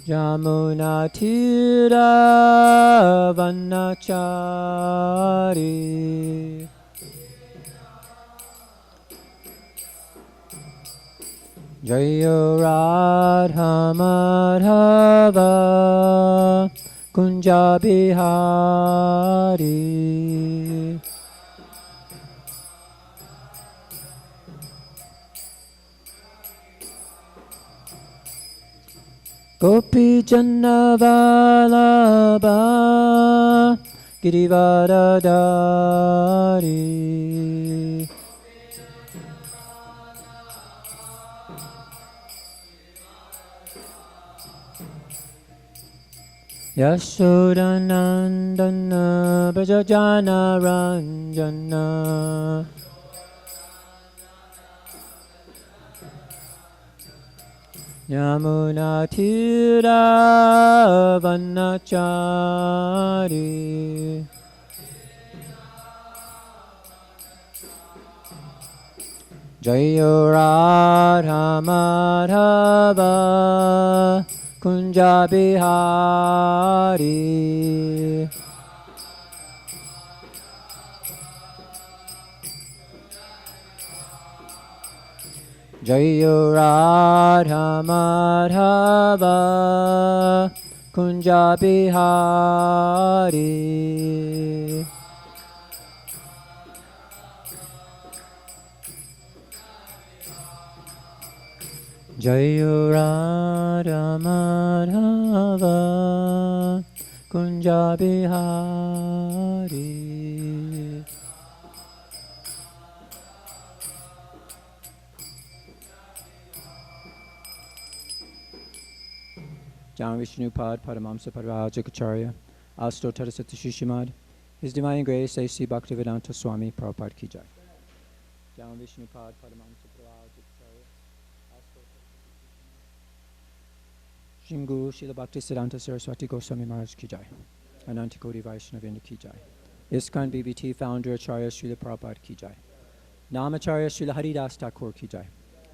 Jamuna Tira Vanachari Jayo Radha Madhava Kunja Bihari Gopi Janna Vallabha Girivardhari Yashodanandana Brajajana Ranjana Yamuna Tira Vanachari Jayo Radha Madhava Kunja Bihari Jayo Radha Madhava Kunja Bihari Jayo Radha Madhava Kunja Bihari Jan Vishnupad Paramamsa Parvajakacharya Asto Tadasata Shishimad His Divine Grace A.C. Bhaktivedanta Swami Prabhupada Ki Jai Jan Vishnupad Paramamsa Parvajakacharya Shingu Srila Bhaktisiddhanta Saraswati Goswami Maharaj Ki Jai Anantakoti Vaishnavinda Ki Jai ISKCON BBT Founder Acharya Srila Prabhupada Ki Jai Namacharya Srila Haridas Thakur Ki Jai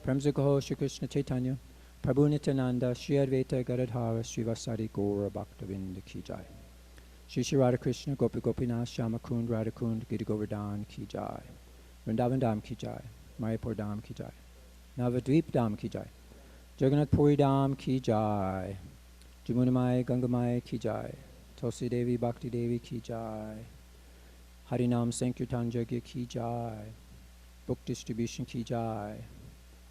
Premzakaho Shri Krishna Chaitanya Prabhu Nityananda Shri Advaita Gadadhara Shri Vasari Gaura Bhaktavinda Ki Jai Shri Shri Radha Krishna Gopi Gopinath Shama Kund Radha Kund Giri Govardhan Ki Jai Vrindavan Dham Ki Jai Mayapur Dham Ki Jai Navadvip Dham Ki Jai Jagannath Puri Dham Ki Jai Jamunamai Gangamai Ki Jai Tulsi Devi Bhakti Devi Ki Jai Harinam Sankirtan Jagya Ki Jai Book Distribution Ki Jai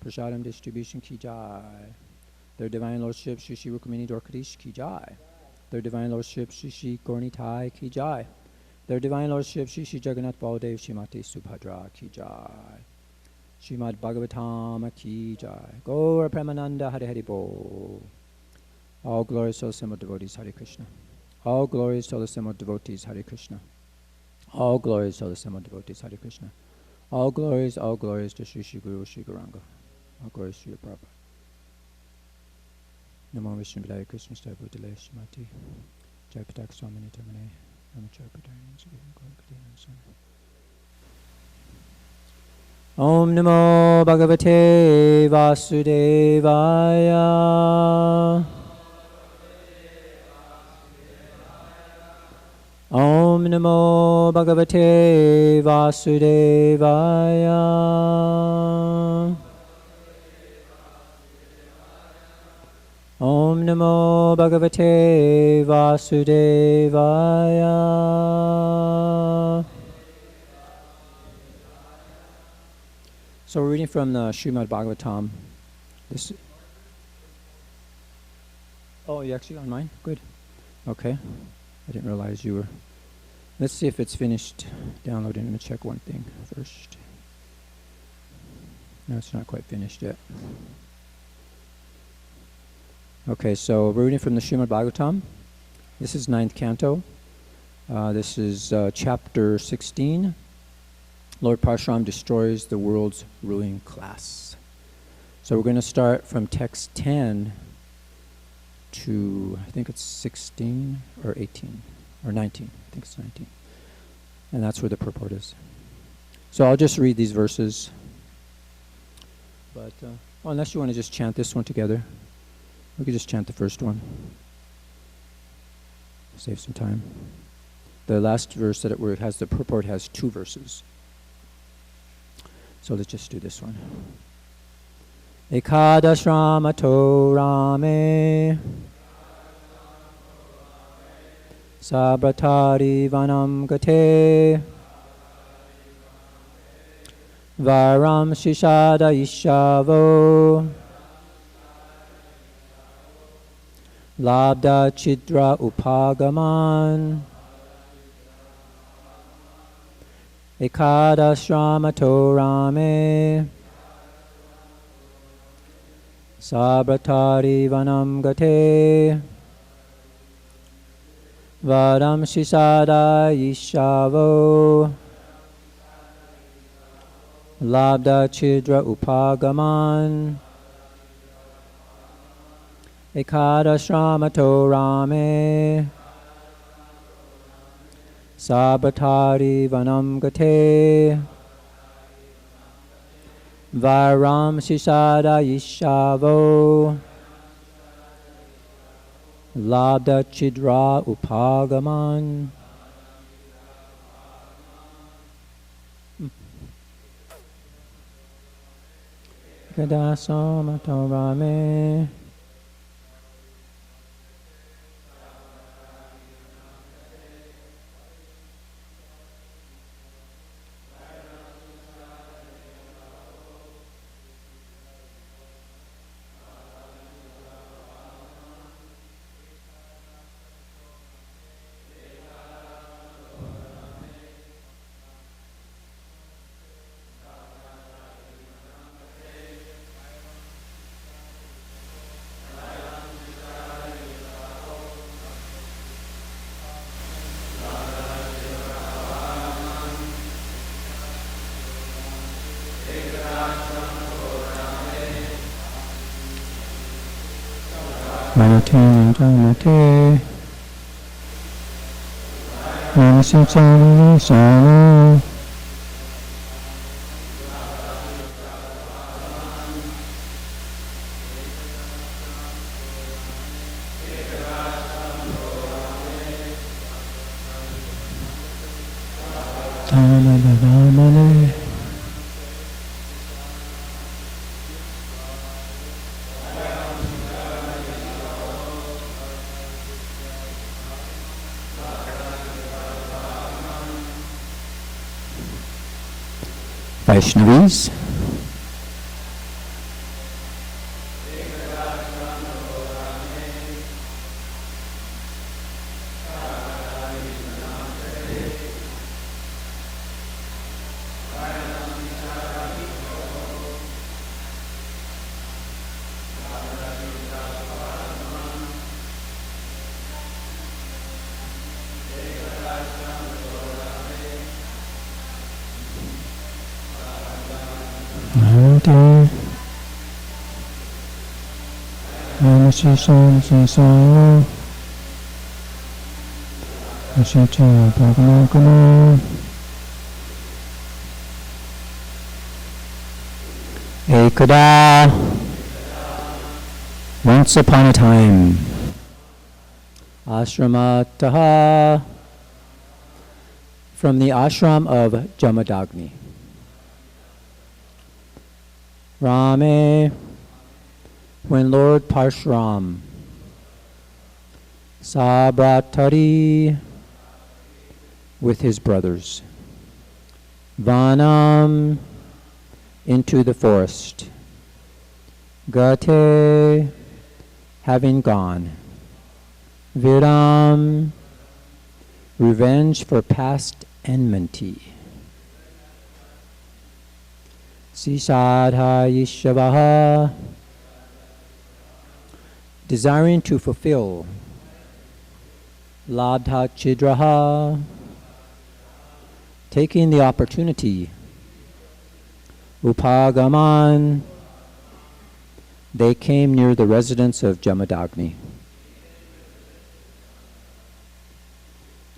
Prasadam Distribution Ki Jai Their Divine Lordship Shri Shri Rukmini Dwarkadish Ki Jai Their Divine Lordship Shri Shri Gornitai Ki Jai Their Divine Lordship Shri Shri Jagannath Baldev Shrimati Subhadra Ki Jai Srimad Bhagavatam Ki Jai Gaura Premananda Hare Hare Bol All glories to the assembled devotees Hare Krishna All glories to the assembled devotees Hare Krishna All glories to the assembled devotees Hare Krishna All glories to Shri Shri Guru Shri Gauranga All glories to Srila Prabhupada Namo Vishnu Vidaya Krishna Stai Bhutale Shrimati Jai Patak Swamini Tamane Namachar Patayam Sugam Kalikadena Swami Om Namo Bhagavate Vasudevaya Om Namo Bhagavate Vasudevaya Om Namo Bhagavate Vasudevaya So we're reading from the Srimad Bhagavatam. This. Oh, you actually on mine? Good. Okay. I didn't realize you were. Let's see if it's finished downloading. Let me check one thing first. No, it's not quite finished yet. Okay, so we're reading from the Srimad Bhagavatam. This is 9th canto. This is chapter 16. Lord Parshuram destroys the world's ruling class. So we're going to start from text 10 to, I think it's 16 or 18 or 19. I think it's 19. And that's where the purport is. So I'll just read these verses. But unless you want to just chant this one together, We could just chant the first one. Save some time. The last verse that it has the purport has 2 verses. So let's just do this one. Ekadashramato rame sabratari vanam gate varam shishada ishavo labda chidra upagaman ekadashramato rame sabratari vanam gate varam shisada ishavo labda chidra upagaman ekadashramato rame sabratari vanam gate varam shisada ishavo labda chidra upagaman. Ekadashramato rame Manate Janate Namasyachani Sana Tanadadamane Vaishnavis. Ekada, once upon a time, ashramataha, from the ashram of Jamadagni. Rame, when Lord Parshuram, Sabratari, with his brothers, Vanam, into the forest, Gate, having gone, Viram, revenge for past enmity, Sisadha Yishavaha, desiring to fulfill, Labdha Chidraha, taking the opportunity, Upagaman, they came near the residence of Jamadagni.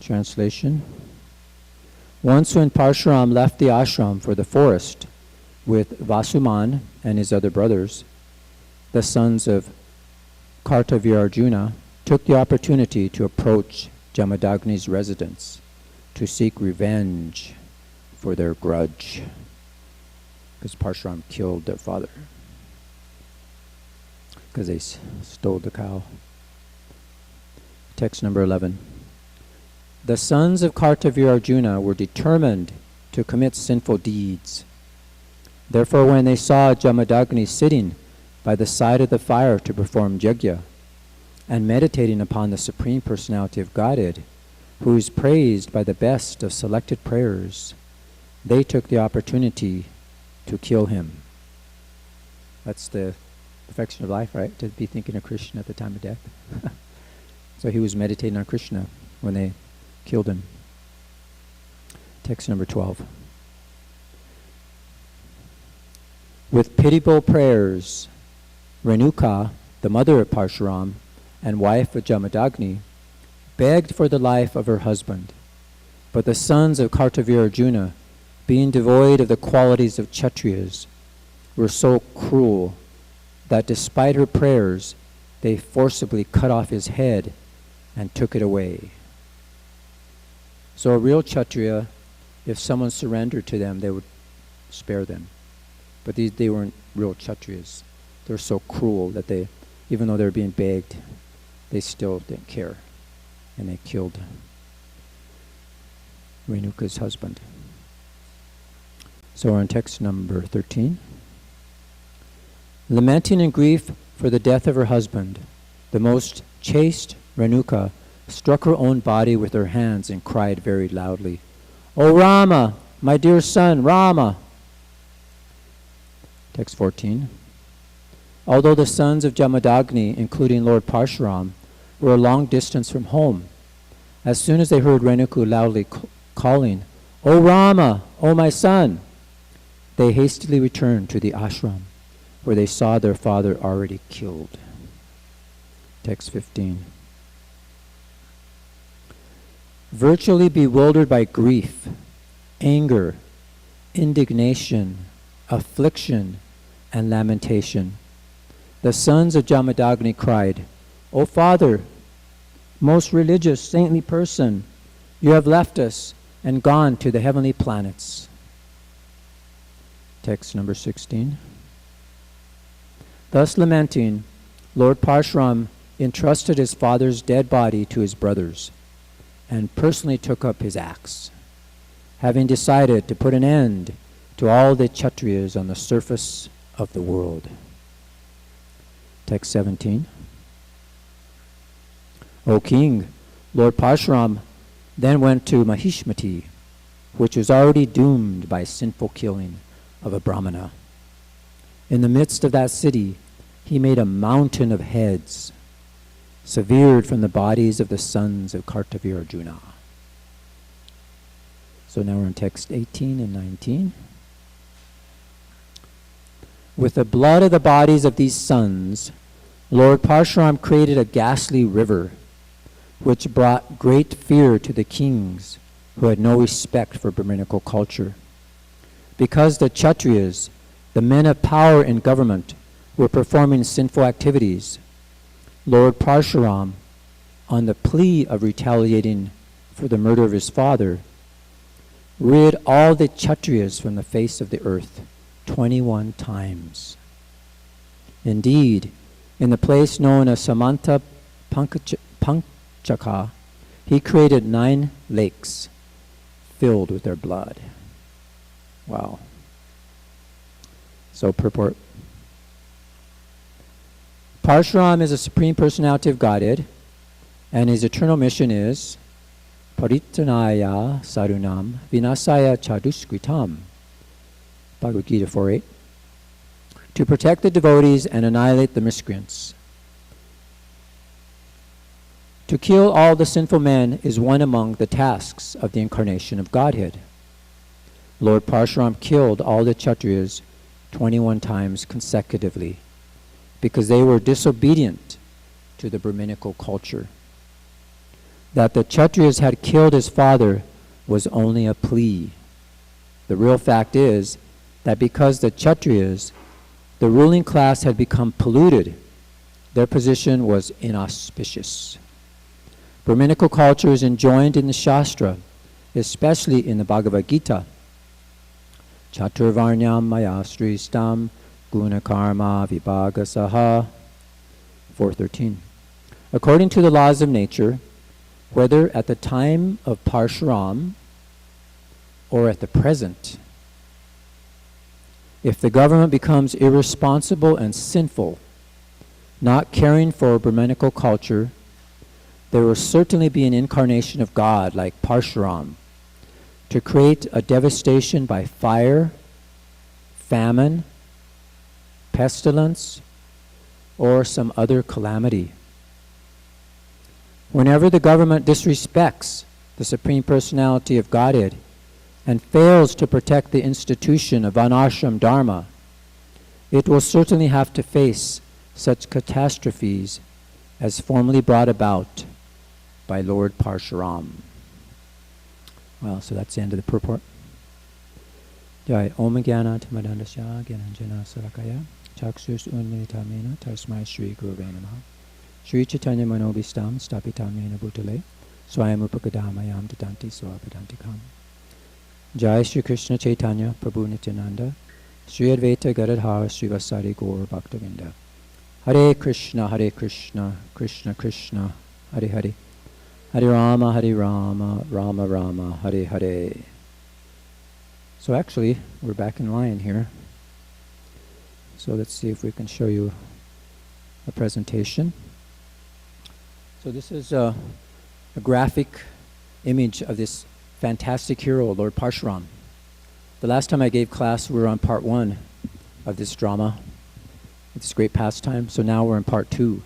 Translation. Once when Parshuram left the ashram for the forest with Vasuman and his other brothers, the sons of Kartavya Arjuna took the opportunity to approach Jamadagni's residence to seek revenge for their grudge, because Parshuram killed their father because they stole the cow. Text number 11. The sons of Kartavya Arjuna were determined to commit sinful deeds. Therefore, when they saw Jamadagni sitting by the side of the fire to perform yajna and meditating upon the Supreme Personality of Godhead, who is praised by the best of selected prayers, they took the opportunity to kill him. That's the perfection of life, right? To be thinking of Krishna at the time of death. So he was meditating on Krishna when they killed him. Text number 12. With pitiable prayers, Renuka, the mother of Parshuram and wife of Jamadagni, begged for the life of her husband. But the sons of Kartavya Arjuna, being devoid of the qualities of Kshatriyas, were so cruel that despite her prayers, they forcibly cut off his head and took it away. So a real Kshatriya, if someone surrendered to them, they would spare them. But they weren't real Kshatriyas. They were so cruel that they, even though they were being begged, they still didn't care. And they killed Renuka's husband. So we're on text number 13. Lamenting in grief for the death of her husband, the most chaste Renuka struck her own body with her hands and cried very loudly, "O Rama, my dear son, Rama!" Text 14. Although the sons of Jamadagni, including Lord Parshuram, were a long distance from home, as soon as they heard Renuka loudly calling, "O Rama, O my son!" they hastily returned to the ashram, where they saw their father already killed. Text 15. Virtually bewildered by grief, anger, indignation, affliction, and lamentation, the sons of Jamadagni cried, "O Father, most religious, saintly person, you have left us and gone to the heavenly planets." Text number 16. Thus lamenting, Lord Parshuram entrusted his father's dead body to his brothers and personally took up his axe, having decided to put an end to all the Kshatriyas on the surface of the world. Text 17. O king, Lord Parshuram then went to Mahishmati, which was already doomed by sinful killing of a Brahmana. In the midst of that city, he made a mountain of heads, severed from the bodies of the sons of Kartavya Arjuna. So now we're in text 18 and 19. With the blood of the bodies of these sons, Lord Parshuram created a ghastly river, which brought great fear to the kings who had no respect for Brahminical culture. Because the Kshatriyas, the men of power in government, were performing sinful activities, Lord Parshuram, on the plea of retaliating for the murder of his father, rid all the Kshatriyas from the face of the earth 21 times. Indeed, in the place known as Samanta Panchaka, he created 9 lakes filled with their blood. Wow. So purport. Parshuram is a Supreme Personality of Godhead, and his eternal mission is Paritranaya Sarunam Vinasaya Chaduskritam, Bhagavad Gita 4.8, to protect the devotees and annihilate the miscreants. To kill all the sinful men is one among the tasks of the incarnation of Godhead. Lord Parshuram killed all the Kshatriyas 21 times consecutively because they were disobedient to the Brahminical culture. That the Kshatriyas had killed his father was only a plea. The real fact is that because the Kshatriyas, the ruling class, had become polluted, their position was inauspicious. Brahminical culture is enjoined in the Shastra, especially in the Bhagavad Gita. Chaturvarnyam maya sristam gunakarma vibhagasaha. 413. According to the laws of nature, whether at the time of Parshuram or at the present, if the government becomes irresponsible and sinful, not caring for Brahminical culture, there will certainly be an incarnation of God like Parshuram to create a devastation by fire, famine, pestilence, or some other calamity. Whenever the government disrespects the Supreme Personality of Godhead and fails to protect the institution of Varnashram Dharma, it will certainly have to face such catastrophes as formerly brought about by Lord Parshuram. Well, so that's the end of the purport. Jai Om Jnana Tamadandasya Gyananjana Sarakaya Chakshus Unmilitamena Tasmai Shri Guruve Namaha Shri Chaitanya Manobhistam Stapitamena Bhutale Swayam Upakadamayam Dadanti Swapadantikam. Jai Shri Krishna Chaitanya Prabhu Nityananda Shri Advaita Gadadhara Srivasari Gaur Bhaktavinda. Hare Krishna, Krishna Krishna, Hare Hare, Hare Rama, Rama Rama, Hare Hare. So actually, we're back in line here. So let's see if we can show you a presentation. So this is a graphic image of this fantastic hero, Lord Parshuram. The last time I gave class, we were on part 1 of this drama, this great pastime. So now we're in part 2,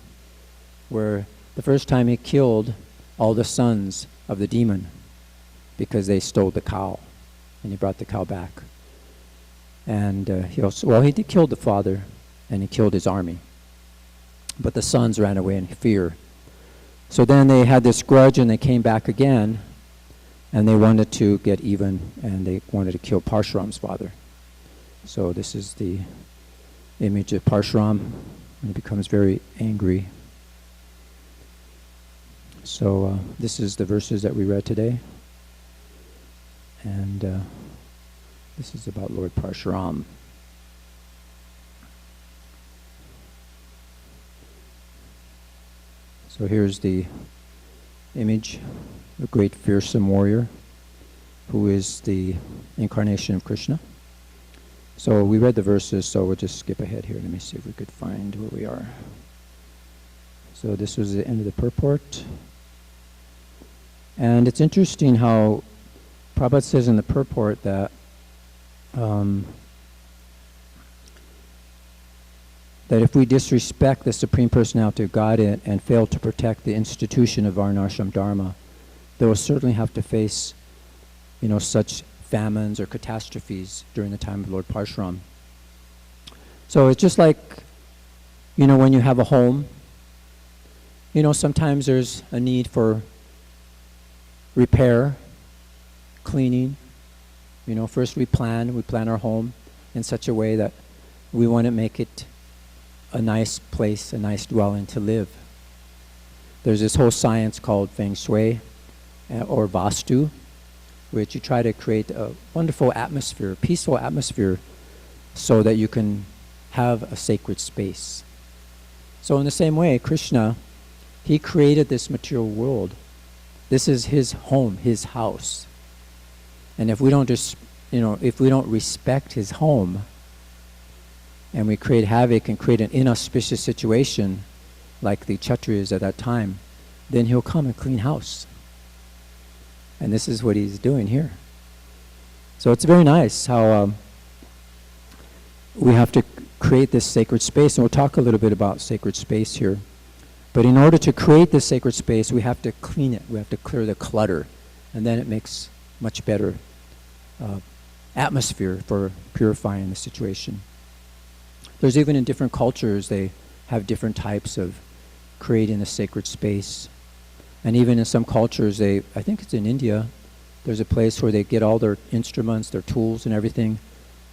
where the first time he killed all the sons of the demon because they stole the cow, and he brought the cow back. And he did kill the father, and he killed his army. But the sons ran away in fear. So then they had this grudge, and they came back again, and they wanted to get even, and they wanted to kill Parshuram's father. So this is the image of Parshuram, and he becomes very angry. So this is the verses that we read today. And this is about Lord Parshuram. So here's the image, a great fearsome warrior who is the incarnation of Krishna. So we read the verses, so we'll just skip ahead here. Let me see if we could find where we are. So this was the end of the purport. And it's interesting how Prabhupada says in the purport that that if we disrespect the Supreme Personality of Godhead and fail to protect the institution of Varnashram Dharma, they will certainly have to face, such famines or catastrophes during the time of Lord Parshuram. So it's just like, when you have a home, sometimes there's a need for repair, cleaning. First we plan our home in such a way that we want to make it a nice place, a nice dwelling to live. There's this whole science called Feng Shui or Vastu, which you try to create a wonderful atmosphere, peaceful atmosphere, so that you can have a sacred space. So in the same way, Krishna, he created this material world. This is his home, his house. And if we don't if we don't respect his home, and we create havoc and create an inauspicious situation, like the Kshatriyas at that time, then he'll come and clean house. And this is what he's doing here. So it's very nice how we have to create this sacred space, and we'll talk a little bit about sacred space here. But in order to create this sacred space, we have to clean it. We have to clear the clutter, and then it makes much better atmosphere for purifying the situation. There's even in different cultures, they have different types of creating a sacred space. And even in some cultures, I think it's in India, there's a place where they get all their instruments, their tools and everything,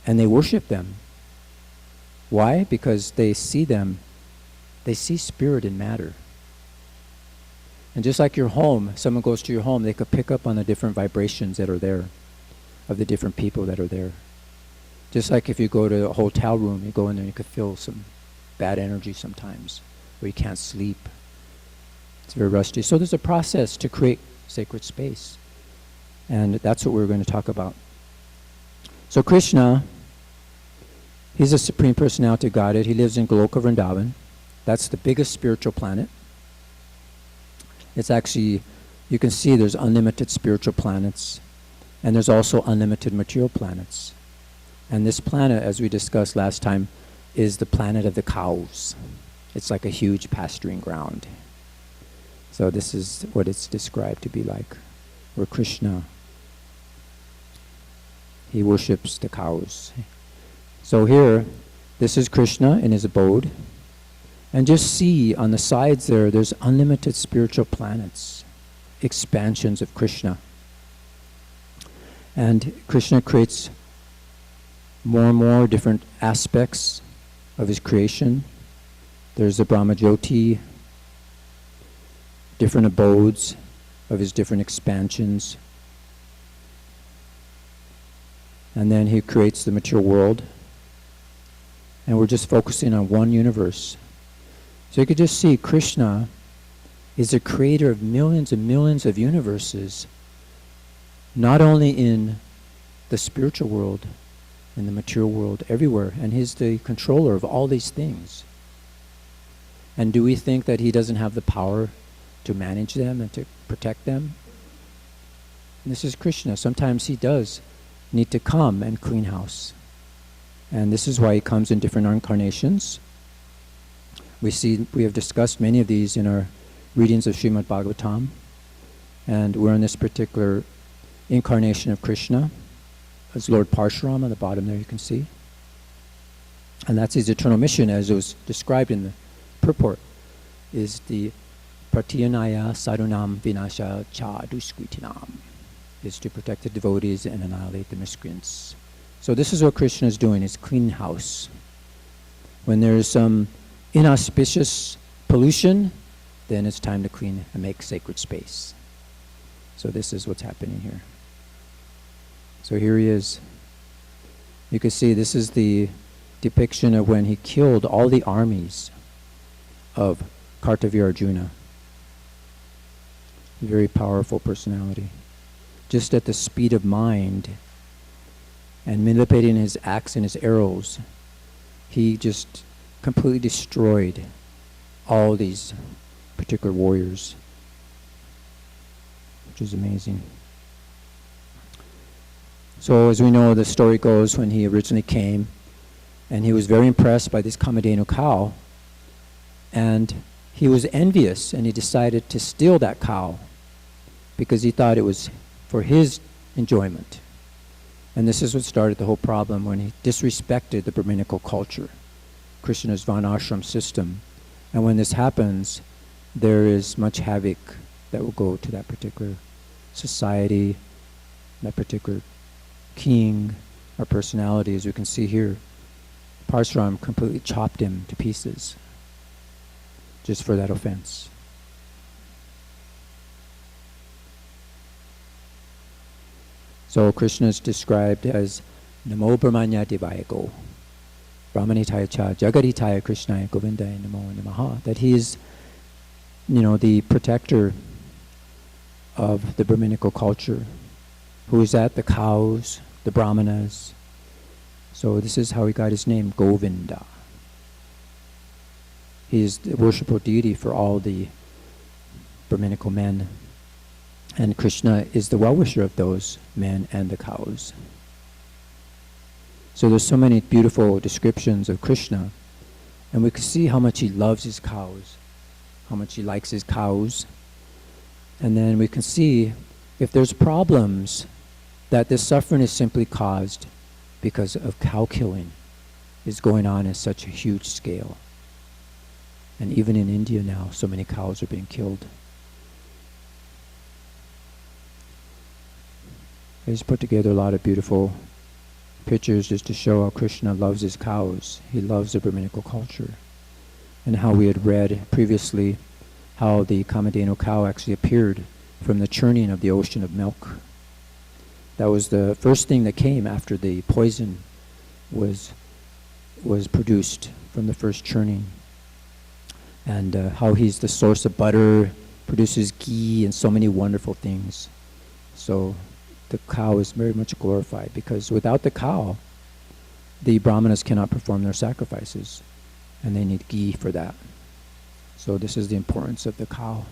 and they worship them. Why? Because they see them They see spirit in matter. And just like your home, someone goes to your home, they could pick up on the different vibrations that are there, of the different people that are there. Just like if you go to a hotel room, you go in there and you could feel some bad energy sometimes, where you can't sleep. It's very rusty. So there's a process to create sacred space. And that's what we're going to talk about. So Krishna, he's a Supreme Personality of Godhead. He lives in Goloka Vrindavan. That's the biggest spiritual planet. It's actually, you can see there's unlimited spiritual planets, and there's also unlimited material planets. And this planet, as we discussed last time, is the planet of the cows. It's like a huge pasturing ground. So this is what it's described to be like, where Krishna, he worships the cows. So here, this is Krishna in his abode. And just see on the sides there's unlimited spiritual planets, expansions of Krishna. And Krishna creates more and more different aspects of his creation. There's the Brahmajyoti, different abodes of his different expansions. And then he creates the material world. And we're just focusing on one universe. So you could just see Krishna is the creator of millions and millions of universes, not only in the spiritual world, in the material world, everywhere. And he's the controller of all these things. And do we think that he doesn't have the power to manage them and to protect them? And this is Krishna. Sometimes he does need to come and clean house. And this is why he comes in different incarnations. We have discussed many of these in our readings of Srimad Bhagavatam. And we're in this particular incarnation of Krishna as Lord Parshuram on the bottom there you can see. And that's his eternal mission as it was described in the purport, is the Pratyanaya Sarunam Vinasha Cha Duskritinam, is to protect the devotees and annihilate the miscreants. So this is what Krishna is doing, is clean house. When there's some inauspicious pollution, then it's time to clean and make sacred space. So this is what's happening here. So here he is. You can see this is the depiction of when he killed all the armies of Kartavya Arjuna. Very powerful personality. Just at the speed of mind and manipulating his axe and his arrows, he just completely destroyed all these particular warriors, which is amazing. So as we know, the story goes, when he originally came, and he was very impressed by this Kamadhenu cow, and he was envious, and he decided to steal that cow because he thought it was for his enjoyment. And this is what started the whole problem, when he disrespected the Brahminical culture, Krishna's Varnashram system. And when this happens, there is much havoc that will go to that particular society, that particular king or personality. As you can see here, Parshuram completely chopped him to pieces just for that offense. So Krishna is described as Namo Brahmanya Devayago, Brahmanitaya Cha Jagaditaya Krishnaya Govindaya Namo Namaha, that he is, the protector of the Brahminical culture. Who is that? The cows, the brahmanas. So this is how he got his name, Govinda. He is the worshipful deity for all the Brahminical men. And Krishna is the well-wisher of those men and the cows. So there's so many beautiful descriptions of Krishna. And we can see how much he loves his cows, how much he likes his cows. And then we can see if there's problems, that this suffering is simply caused because of cow killing is going on at such a huge scale. And even in India now, so many cows are being killed. I just put together a lot of beautiful pictures just to show how Krishna loves his cows. He loves the Brahminical culture. and how we had read previously how the Kamadhenu cow actually appeared from the churning of the ocean of milk. That was the first thing that came after the poison was produced from the first churning. And how he's the source of butter, produces ghee and so many wonderful things. So the cow is very much glorified, because without the cow, the brahmanas cannot perform their sacrifices, and they need ghee for that. So this is the importance of the cow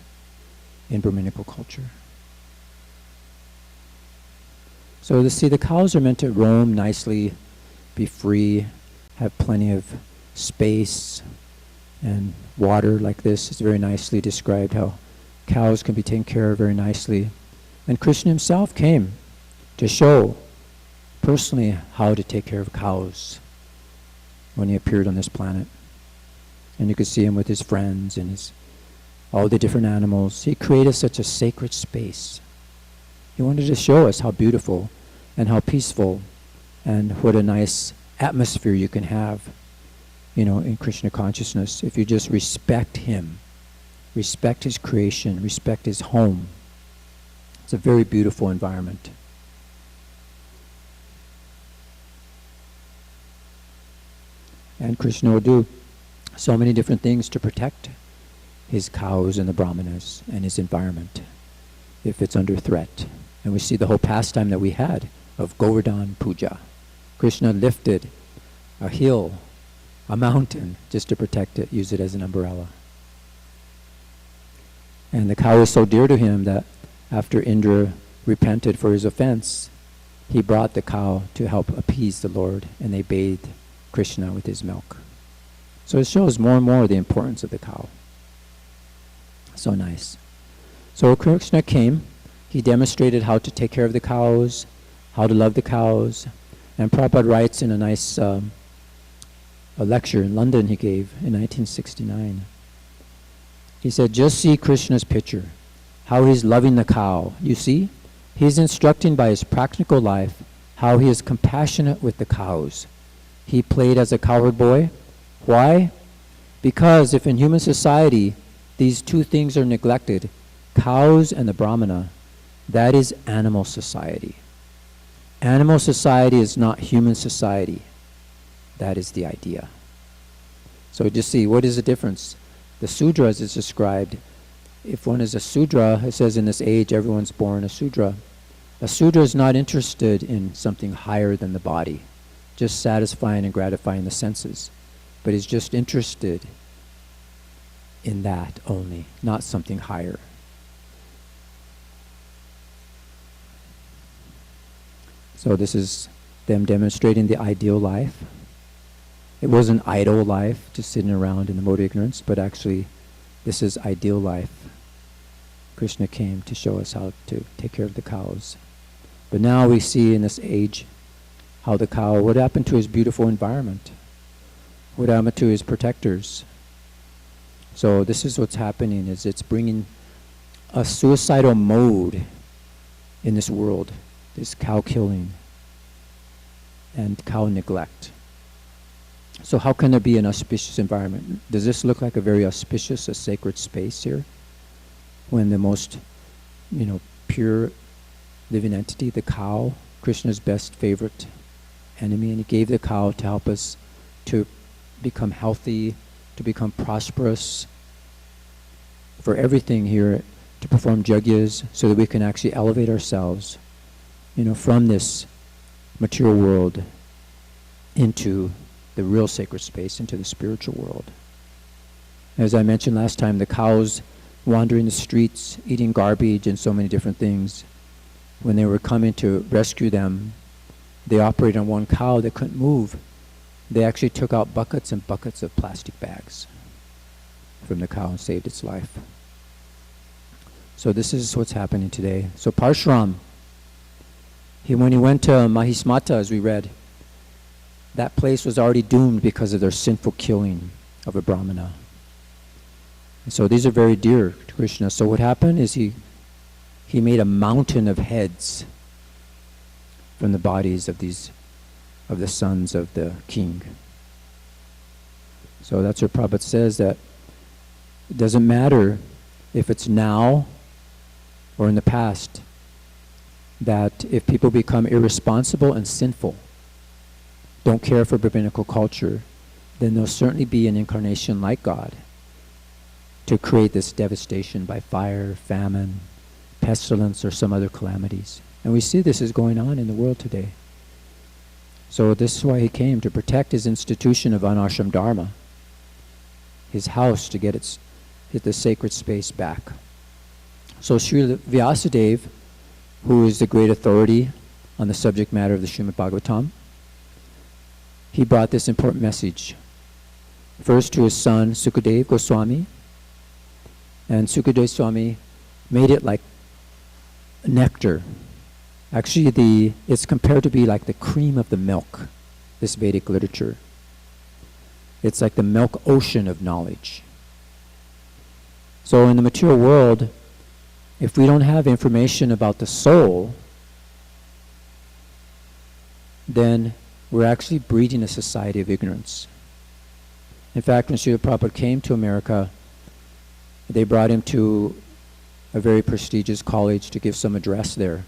in Brahminical culture. So the cows are meant to roam nicely, be free, have plenty of space and water like this. It's very nicely described how cows can be taken care of very nicely. And Krishna himself came to show personally how to take care of cows when he appeared on this planet. And you could see him with his friends and all the different animals. He created such a sacred space. He wanted to show us how beautiful and how peaceful and what a nice atmosphere you can have, in Krishna consciousness if you just respect him, respect his creation, respect his home. It's a very beautiful environment. And Krishna will do so many different things to protect his cows and the brahmanas and his environment if it's under threat. And we see the whole pastime that we had of Govardhan Puja. Krishna lifted a hill, a mountain, just to protect it, use it as an umbrella. And the cow was so dear to him that after Indra repented for his offense, he brought the cow to help appease the Lord, and they bathed Krishna with his milk. So it shows more and more the importance of the cow. So nice. So Krishna came, he demonstrated how to take care of the cows, how to love the cows, and Prabhupada writes in a nice a lecture in London he gave in 1969. He said, just see Krishna's picture, how he's loving the cow. You see, he's instructing by his practical life how he is compassionate with the cows. He played as a cowherd boy. Why? Because if in human society these two things are neglected, cows and the brahmana, that is animal society. Animal society is not human society. That is the idea. So just see, what is the difference? The Sudras is described. If one is a Sudra, it says in this age everyone's born a Sudra. A Sudra is not interested in something higher than the body, just satisfying and gratifying the senses, but is just interested in that only, not something higher. So this is them demonstrating the ideal life. It wasn't idle life, just sitting around in the mode of ignorance, but actually this is ideal life. Krishna came to show us how to take care of the cows. But now we see in this age how the cow, what happened to his beautiful environment? What happened to his protectors? So this is what's happening, is it's bringing a suicidal mode in this world, this cow killing and cow neglect. So how can there be an auspicious environment? Does this look like a very auspicious, a sacred space here? When the most, pure living entity, the cow, Krishna's best favorite enemy, and he gave the cow to help us to become healthy, to become prosperous, for everything here, to perform yagyas, so that we can actually elevate ourselves, from this material world into the real sacred space, into the spiritual world. As I mentioned last time, the cows wandering the streets, eating garbage and so many different things. When they were coming to rescue them, they operated on one cow that couldn't move. They actually took out buckets and buckets of plastic bags from the cow and saved its life. So this is what's happening today. So Parshuram, when he went to Mahismata, as we read, that place was already doomed because of their sinful killing of a brahmana. And so these are very dear to Krishna. So what happened is he made a mountain of heads from the bodies of the sons of the king. So that's what Prabhupada says, that it doesn't matter if it's now or in the past, that if people become irresponsible and sinful, don't care for rabbinical culture, then there'll certainly be an incarnation like God to create this devastation by fire, famine, pestilence, or some other calamities. And we see this is going on in the world today. So this is why he came, to protect his institution of Anashram Dharma, his house, to get the sacred space back. So Srila Vyasadeva, who is the great authority on the subject matter of the Srimad Bhagavatam, he brought this important message. First to his son Sukadeva Goswami, and Sukadeva Swami made it like nectar. Actually, it's compared to be like the cream of the milk, this Vedic literature. It's like the milk ocean of knowledge. So in the material world, if we don't have information about the soul, then we're actually breeding a society of ignorance. In fact, when Srila Prabhupada came to America, they brought him to a very prestigious college to give some address there.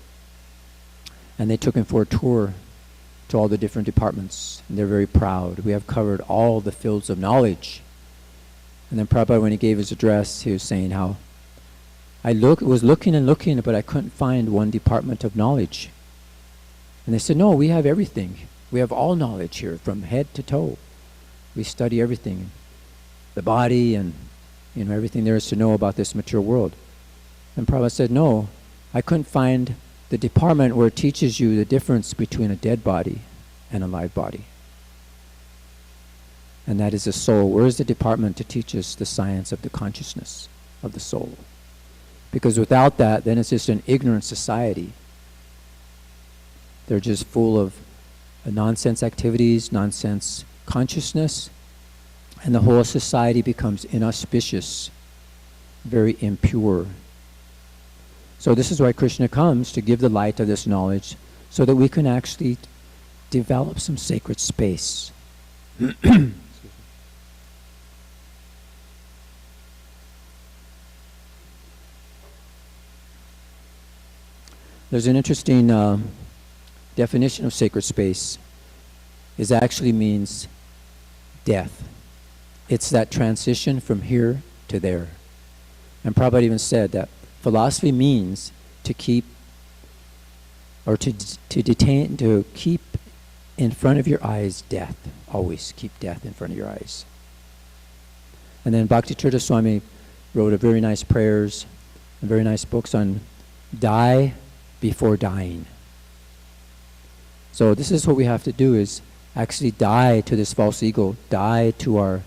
And they took him for a tour to all the different departments. And they're very proud. We have covered all the fields of knowledge. And then Prabhupada, when he gave his address, he was saying how I was looking and looking, but I couldn't find one department of knowledge. And they said, no, we have everything. We have all knowledge here, from head to toe. We study everything, the body and everything there is to know about this material world. And Prabhupada said, no, I couldn't find the department where it teaches you the difference between a dead body and a live body. And that is the soul. Where is the department to teach us the science of the consciousness of the soul? Because without that, then it's just an ignorant society. They're just full of nonsense activities, nonsense consciousness, and the whole society becomes inauspicious, very impure. So this is why Krishna comes, to give the light of this knowledge so that we can actually develop some sacred space. There's an interesting definition of sacred space. It actually means death. It's that transition from here to there. And Prabhupada even said that philosophy means to keep, or to detain, to keep in front of your eyes death. Always keep death in front of your eyes. And then Bhakti Tirtha Swami wrote a very nice prayers and very nice books on die before dying. So this is what we have to do, is actually die to this false ego, die to our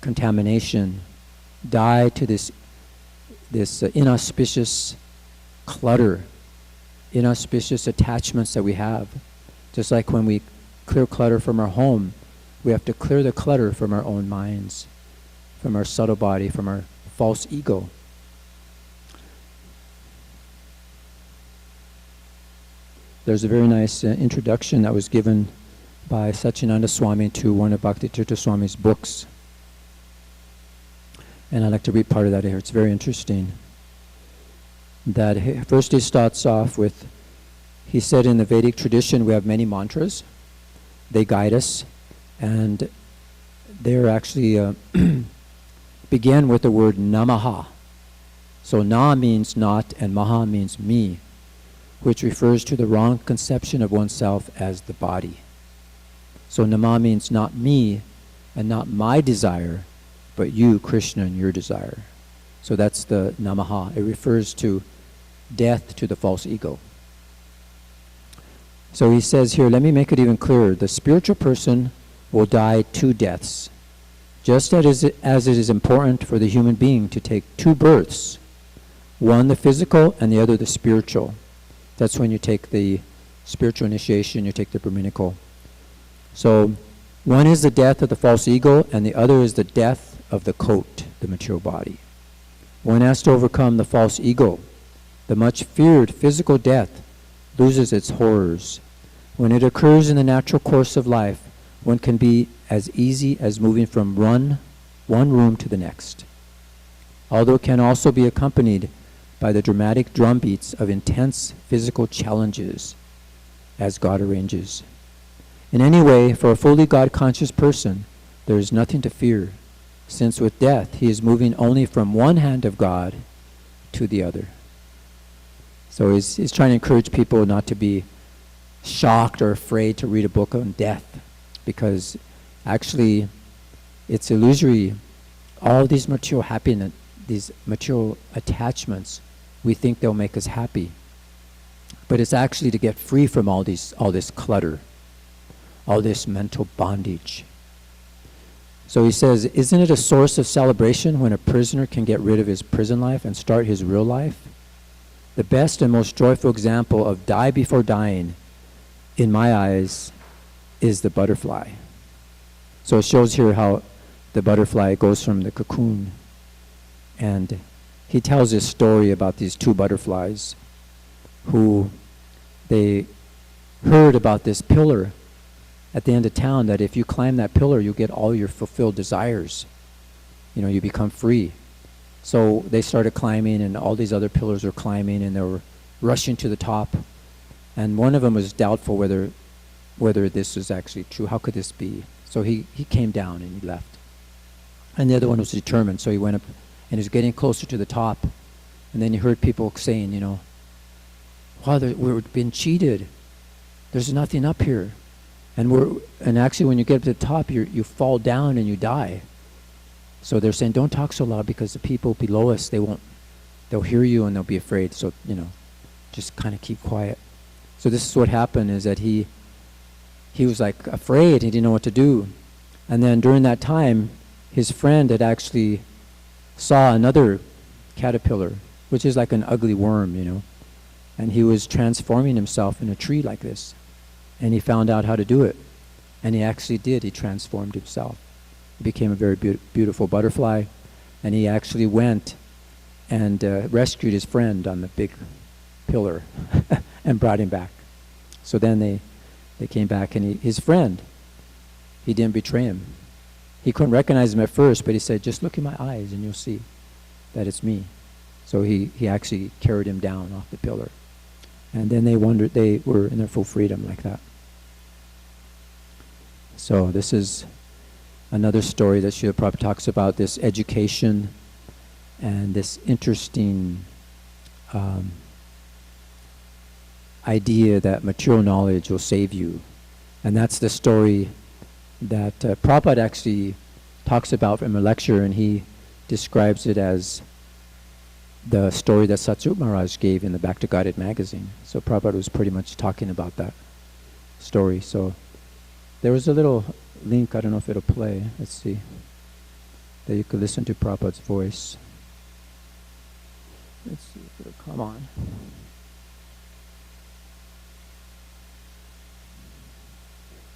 contamination, die to this inauspicious clutter, inauspicious attachments that we have. Just like when we clear clutter from our home, we have to clear the clutter from our own minds, from our subtle body, from our false ego. There's a very nice introduction that was given by Satyananda Swami to one of Bhakti Tirtha Swami's books. And I'd like to read part of that here. It's very interesting. That first he starts off with, he said in the Vedic tradition we have many mantras. They guide us, and they're actually begin with the word namaha. So na means not and maha means me, which refers to the wrong conception of oneself as the body. So nama means not me and not my desire, but you, Krishna, and your desire. So that's the namaha. It refers to death to the false ego. So he says here, let me make it even clearer. The spiritual person will die two deaths, just as it is important for the human being to take two births, one the physical and the other the spiritual. That's when you take the spiritual initiation, you take the Brahminical. So one is the death of the false ego, and the other is the death of the coat, the material body. One has to overcome the false ego. The much feared physical death loses its horrors. When it occurs in the natural course of life, one can be as easy as moving from one room to the next, although it can also be accompanied by the dramatic drumbeats of intense physical challenges as God arranges. In any way, for a fully God-conscious person, there is nothing to fear, since with death he is moving only from one hand of God to the other. So he's trying to encourage people not to be shocked or afraid to read a book on death, because actually it's illusory. All these material happiness, these material attachments, we think they'll make us happy. But it's actually to get free from all this clutter, all this mental bondage. So he says, isn't it a source of celebration when a prisoner can get rid of his prison life and start his real life? The best and most joyful example of die before dying, in my eyes, is the butterfly. So it shows here how the butterfly goes from the cocoon, and he tells this story about these two butterflies who they heard about this pillar at the end of town, that if you climb that pillar, you get all your fulfilled desires. You become free. So they started climbing, and all these other pillars were climbing, and they were rushing to the top. And one of them was doubtful whether this was actually true. How could this be? So he came down and he left. And the other one was determined, so he went up and he was getting closer to the top. And then he heard people saying, wow, we're being cheated. There's nothing up here. And actually when you get up to the top, you fall down and you die. So they're saying, don't talk so loud, because the people below us, they'll hear you and they'll be afraid. So, just kind of keep quiet. So this is what happened, is that he was like afraid. He didn't know what to do. And then during that time, his friend had actually saw another caterpillar, which is like an ugly worm, and he was transforming himself in a tree like this. And he found out how to do it. And he actually did. He transformed himself. He became a very beautiful butterfly. And he actually went and rescued his friend on the big pillar and brought him back. So then they came back, and his friend, he didn't betray him. He couldn't recognize him at first, but he said, just look in my eyes and you'll see that it's me. So he actually carried him down off the pillar. And then they were in their full freedom like that. So this is another story that Srila Prabhupada talks about, this education and this interesting idea that material knowledge will save you. And that's the story that Prabhupada actually talks about from a lecture, and he describes it as the story that Satsut Maharaj gave in the Back to Godhead magazine. So Prabhupada was pretty much talking about that story. So there was a little link, I don't know if it'll play, let's see, that you could listen to Prabhupada's voice. Let's see if it'll come on.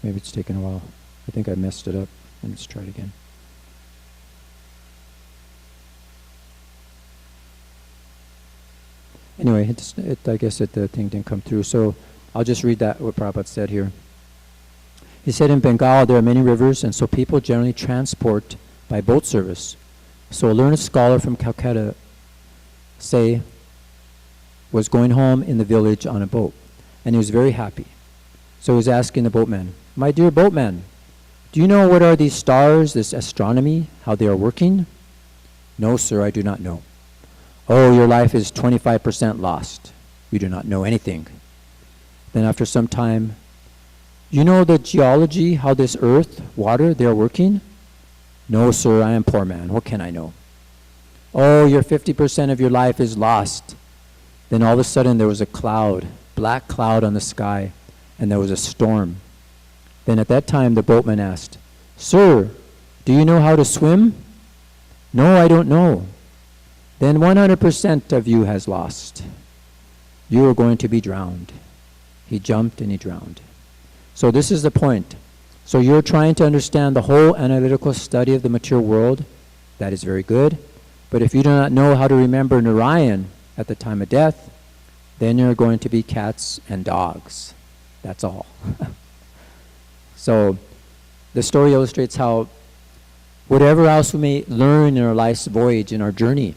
Maybe it's taken a while. I think I messed it up. Let's try it again. Anyway, I guess the thing didn't come through. So I'll just read that, what Prabhupada said here. He said, in Bengal there are many rivers, and so people generally transport by boat service. So a learned scholar from Calcutta, say, was going home in the village on a boat, and he was very happy. So he was asking the boatman, my dear boatman, do you know what are these stars, this astronomy, how they are working? No, sir, I do not know. Oh, your life is 25% lost. You do not know anything. Then after some time, you know the geology, how this earth, water, they are working? No, sir, I am poor man. What can I know? Oh, your 50% of your life is lost. Then all of a sudden there was a cloud, black cloud on the sky, and there was a storm. Then at that time the boatman asked, sir, do you know how to swim? No, I don't know. Then 100% of you has lost. You are going to be drowned. He jumped and he drowned. So this is the point. So you're trying to understand the whole analytical study of the material world. That is very good. But if you do not know how to remember Narayan at the time of death, then you're going to be cats and dogs. That's all. So the story illustrates how whatever else we may learn in our life's voyage, in our journey,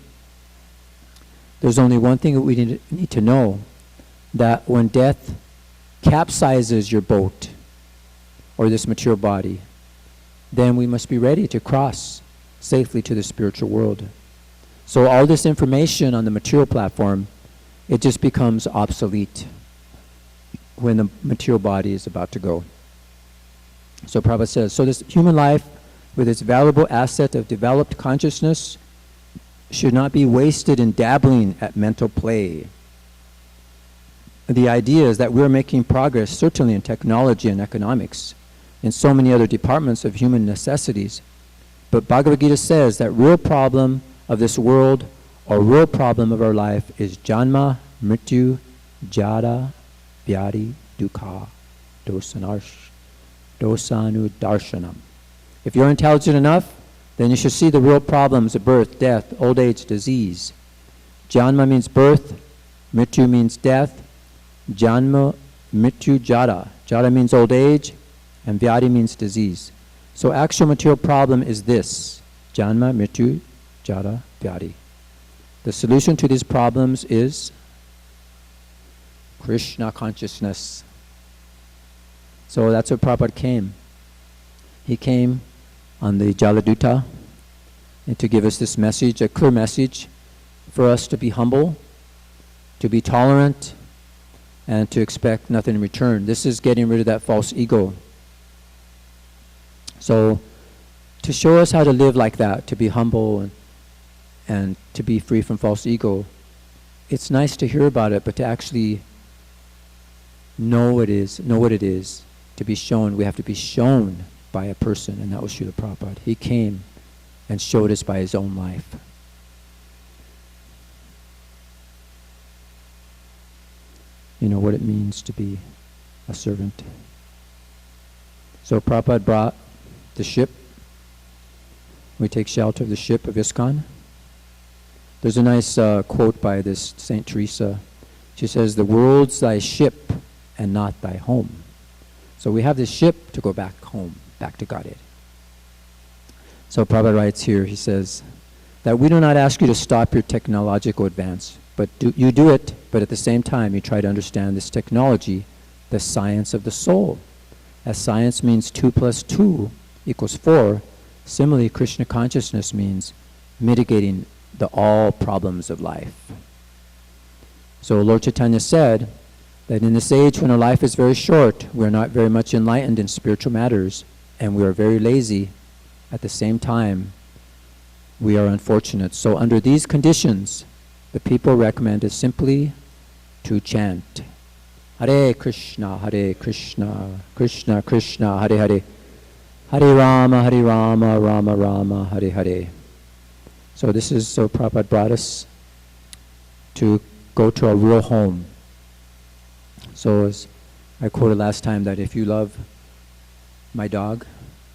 there's only one thing that we need to know, that when death capsizes your boat or this material body, then we must be ready to cross safely to the spiritual world. So all this information on the material platform, it just becomes obsolete when the material body is about to go. So Prabhupada says, so this human life with its valuable asset of developed consciousness should not be wasted in dabbling at mental play. The idea is that we're making progress certainly in technology and economics, in so many other departments of human necessities. But Bhagavad Gita says that real problem of this world, or real problem of our life, is janma, mrityu, jara, vyadi, dukkha, dosanu darshanam. If you're intelligent enough, then you should see the real problems of birth, death, old age, disease. Janma means birth, mrityu means death, janma, mrityu, jara. Jara means old age, and vyadi means disease. So actual material problem is this: janma, mrityu, jara, vyadi. The solution to these problems is Krishna consciousness. So that's where Prabhupada came. He came on the Jaladuta and to give us this message, a clear message for us to be humble, to be tolerant, and to expect nothing in return. This is getting rid of that false ego. So to show us how to live like that, to be humble and to be free from false ego, it's nice to hear about it, but to actually know what it is, to be shown, we have to be shown by a person, and that was Srila Prabhupada. He came and showed us by his own life. You know what it means to be a servant. So Prabhupada brought the ship. We take shelter of the ship of ISKCON. There's a nice quote by this Saint Teresa. She says, "The world's thy ship and not thy home." So we have this ship to go back home, back to Godhead. So Prabhupada writes here, he says, that we do not ask you to stop your technological advance, but you do it, but at the same time you try to understand this technology, the science of the soul. As science means 2 + 2 = 4, similarly Krishna consciousness means mitigating all problems of life. So Lord Chaitanya said that in this age when our life is very short, we're not very much enlightened in spiritual matters, and we are very lazy. At the same time, we are unfortunate. So under these conditions, the people recommended simply to chant Hare Krishna, Krishna Krishna, Hare Hare, Hare Rama, Rama Rama, Hare Hare. So this is, so Prabhupada brought us to go to our real home. So as I quoted last time, that if you love my dog,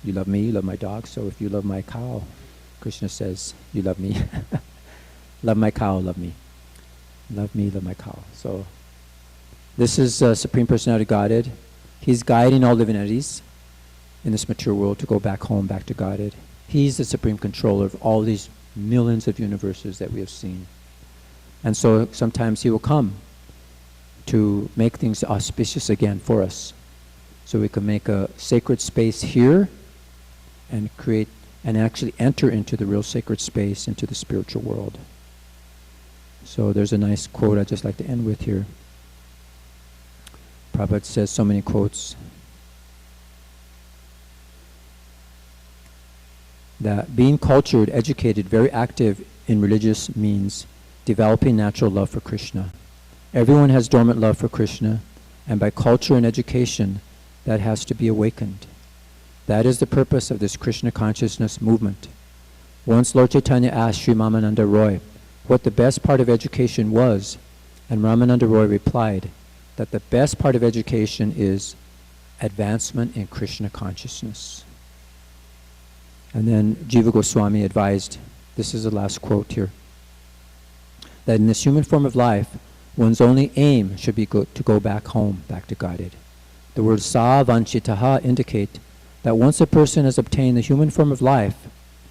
you love me, you love my dog. So if you love my cow, Krishna says, you love me. Love my cow, love me. Love me, love my cow. So this is Supreme Personality Godhead. He's guiding all living entities in this material world to go back home, back to Godhead. He's the supreme controller of all these millions of universes that we have seen. And so sometimes he will come to make things auspicious again for us, so we can make a sacred space here and create and actually enter into the real sacred space, into the spiritual world. So there's a nice quote I'd just like to end with here. Prabhupada says so many quotes, that being cultured, educated, very active in religious means developing natural love for Krishna. Everyone has dormant love for Krishna, and by culture and education, that has to be awakened. That is the purpose of this Krishna consciousness movement. Once Lord Chaitanya asked Sri Ramananda Roy what the best part of education was, and Ramananda Roy replied that the best part of education is advancement in Krishna consciousness. And then Jiva Goswami advised, this is the last quote here, that in this human form of life, one's only aim should be to go back home, back to Godhead. The word sa vanchitaha indicate that once a person has obtained the human form of life,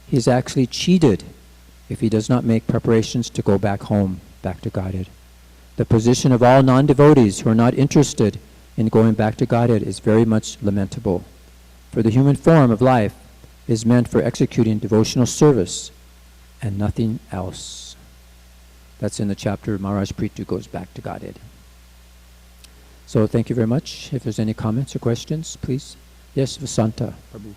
he is actually cheated if he does not make preparations to go back home, back to Godhead. The position of all non-devotees who are not interested in going back to Godhead is very much lamentable. For the human form of life is meant for executing devotional service and nothing else. That's in the chapter Maharaj Prithu goes back to Godhead. So thank you very much. If there's any comments or questions, please. Yes, Vasanta Prabhu.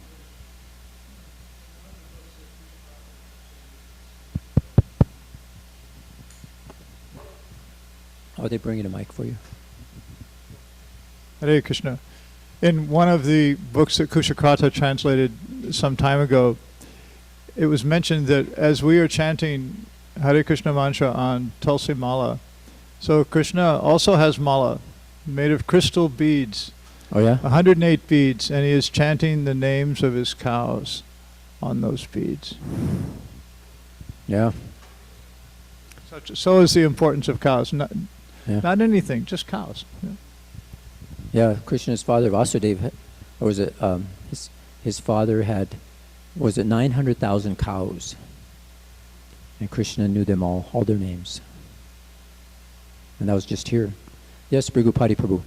Oh, they're bringing a mic for you. Hare Krishna. In one of the books that Kushakrata translated some time ago, it was mentioned that as we are chanting Hare Krishna mantra on Tulsi Mala, so Krishna also has mala made of crystal beads. Oh yeah? 108 beads, and he is chanting the names of his cows on those beads. Yeah. So is the importance of cows. Not anything, just cows. Yeah, Krishna's father Vasudeva, or was it his father had, was it 900,000 cows, and Krishna knew them all their names, and that was just here. Yes, Brigupati Prabhu.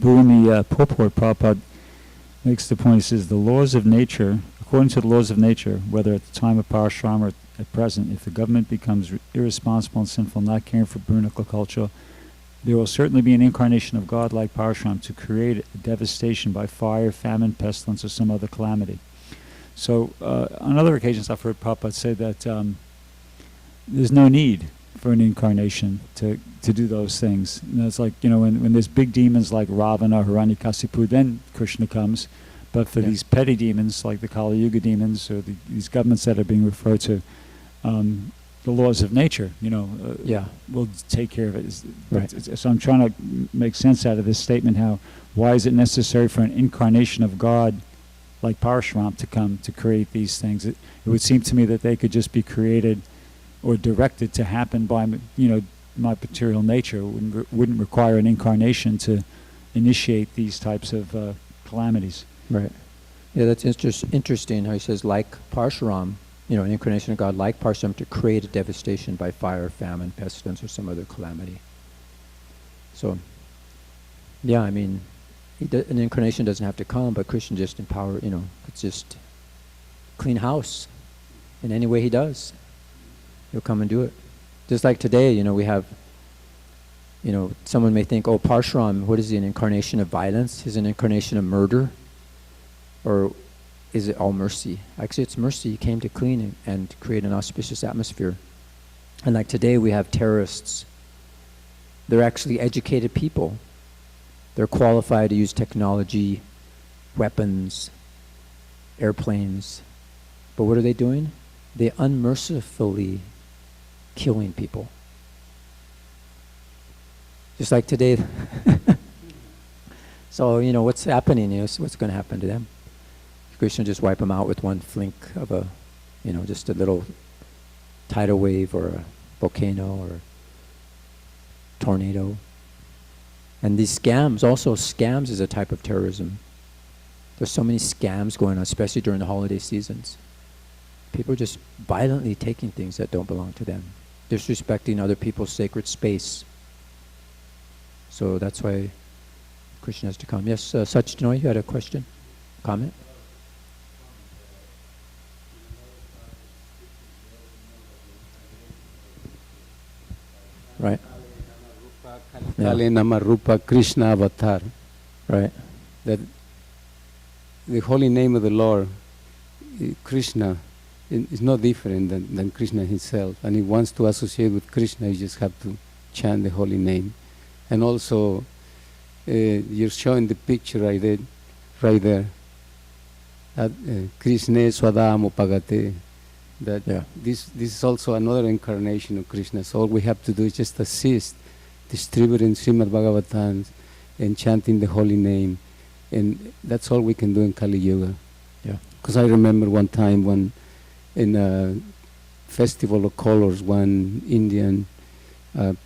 In the purport, Prabhupada makes the point, he says, the laws of nature, according to the laws of nature, whether at the time of Parashram or at present, if the government becomes irresponsible and sinful, not caring for Brunaka culture, there will certainly be an incarnation of God like Parashram to create a devastation by fire, famine, pestilence, or some other calamity. So on other occasions I've heard Prabhupada say that there's no need for an incarnation to do those things. And it's like, when there's big demons like Ravana, Hiranyakasipu, then Krishna comes. But for these petty demons, like the Kali Yuga demons, or these governments that are being referred to, the laws of nature, will take care of it. Right. So I'm trying to make sense out of this statement, why is it necessary for an incarnation of God like Parashram to come to create these things? It would seem to me that they could just be created or directed to happen by, my material nature. It wouldn't require an incarnation to initiate these types of calamities. Right. Yeah, that's interesting how he says, like Parshuram, an incarnation of God like Parshuram to create a devastation by fire, famine, pestilence, or some other calamity. So, yeah, an incarnation doesn't have to come, but Krishna just empower, it's just clean house in any way he does. He'll come and do it. Just like today, we have, someone may think, oh, Parshuram, what is he, an incarnation of violence? Is an incarnation of murder? Or is it all mercy? Actually, it's mercy. He came to clean and create an auspicious atmosphere. And like today, we have terrorists. They're actually educated people. They're qualified to use technology, weapons, airplanes. But what are they doing? They unmercifully killing people. Just like today. So, what's happening is what's going to happen to them. Krishna just wipe them out with one flink of a, just a little tidal wave or a volcano or tornado. And these scams is a type of terrorism. There's so many scams going on, especially during the holiday seasons. People are just violently taking things that don't belong to them, disrespecting other people's sacred space. So that's why Krishna has to come. Yes, Sachitanoy, you had a question? Comment? Right. Kali Nama Rupa Krishna Avatar. Right. That the holy name of the Lord, Krishna, is no different than Krishna himself. And he wants to associate with Krishna, you just have to chant the holy name. And also, you're showing the picture right there. That Krishna Swadam Upagate. That this is also another incarnation of Krishna. So all we have to do is just assist, distributing Srimad Bhagavatams and chanting the holy name. And that's all we can do in Kali Yuga. Yeah. Because I remember one time when in a festival of colors, one Indian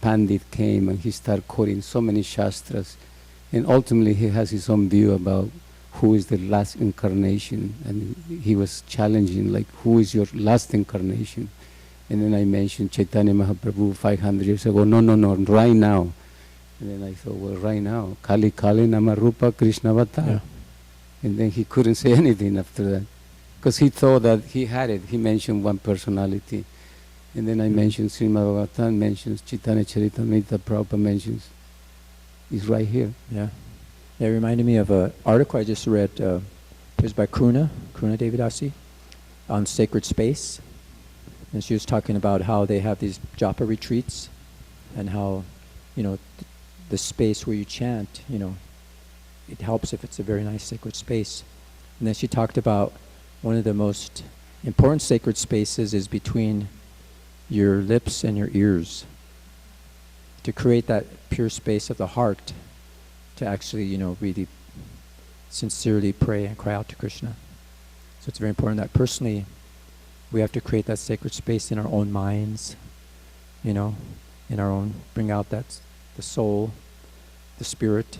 Pandit came and he started quoting so many shastras And ultimately he has his own view about who is the last incarnation, and he was challenging, like, who is your last incarnation? And then I mentioned Chaitanya Mahaprabhu 500 years ago. No, right now. And then I thought, well, right now, Kali Kali Namarupa Krishna Avatar. Yeah. And then he couldn't say anything after that, because he thought that he had it. He mentioned one personality. And then I mentioned Srimad Bhagavatam, mentions Chaitanya Charitamrita, Prabhupada mentions. It's right here. Yeah. It reminded me of an article I just read. It was by Kruna Devidasi, on sacred space. And she was talking about how they have these japa retreats, and how, the space where you chant, it helps if it's a very nice sacred space. And then she talked about one of the most important sacred spaces is between your lips and your ears, to create that pure space of the heart, to actually, really sincerely pray and cry out to Krishna. So it's very important that personally we have to create that sacred space in our own minds, in our own, bring out the soul, the spirit,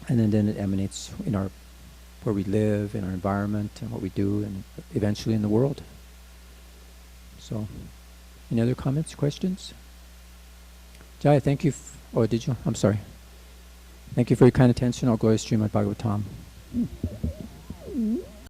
and then it emanates in where we live, in our environment, and what we do, and eventually in the world. So, any other comments, questions? Jai, thank you. Did you? I'm sorry. Thank you for your kind attention. All glory to Srimad Bhagavatam.